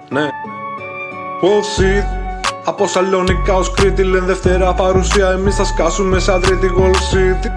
Ναι. Wall City. Από Σαλονικά ως Κρήτη λένε Δευτέρα παρουσία. Εμείς θα σκάσουμε σαν Τρίτη Wall City.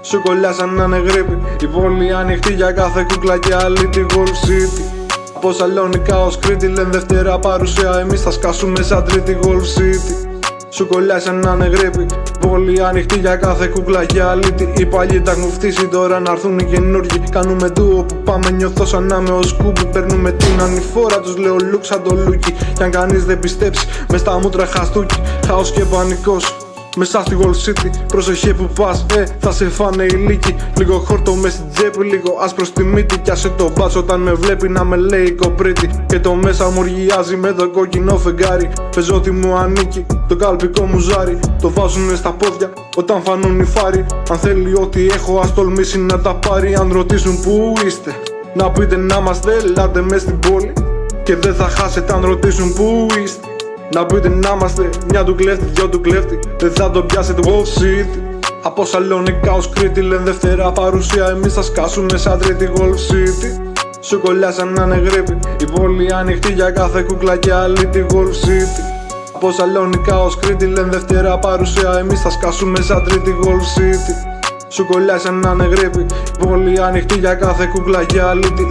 Σου κολλιάσαν να είναι γρήπη. Η πόλη ανοιχτή για κάθε κούκλα και άλλη τη Wall City. Από Σαλονικά ως Κρήτη λένε Δευτέρα παρουσία. Εμείς θα σκάσουμε σαν Τρίτη Wall City. Σου κολλιάσαν να είναι γρήπη. Πόλη ανοιχτή για κάθε κούκλα και αλήτη. Οι παλιοί τα έχουν φτύσει, τώρα να έρθουν οι καινούργοι. Κάνουμε ντουο που πάμε, νιώθω σαν να είμαι ο Σκούμπι. Παίρνουμε την ανηφόρα, τους λέω look σαν το Λούκι. Κι αν κανείς δεν πιστέψει, μες στα μούτρα χαστούκι. Χάος και πανικός μέσα στη Wall City. Προσοχή που πας, θα σε φάνε οι λύκοι. Λίγο χόρτο μες στην τσέπη, λίγο άσπρο στη μύτη. Κι άσε το μπάτσο όταν με βλέπει να με λέει κοπρίτη. Και το μέσα μου οργιάζει με το κόκκινο φεγγάρι. Παίζω ότι μου ανήκει το καλπικό μου ζάρι. Το βάζουνε στα πόδια όταν φανούν οι φάροι. Αν θέλει ό,τι έχω ας τολμήσει να τα πάρει. Αν ρωτήσουν που είστε, να πείτε να είμαστε, ελάτε μες στην πόλη. Και δεν θα χάσετε αν ρωτήσουν που είστε. Να πείτε να είμαστε μια του κλέφτη, δυο του κλέφτη. Δεν θα το πιάσετε Wall City. Από Σαλονικά ως Κρήτη λένε Δευτέρα παρουσία. Εμείς θα σκάσουμε σαν Τρίτη Wall City. Σου κολλιάσαν να είναι γρήπη. Η πόλη ανοιχτή για κάθε κούκλα και άλλη τη Wall City. Από Σαλονικά ως Κρήτη λένε Δευτέρα παρουσία. Εμείς θα σκάσουμε σαν Τρίτη Wall City. Σου κολλιάσαν να είναι γρήπη. Η πόλη ανοιχτή για κάθε κούκλα και άλλη τη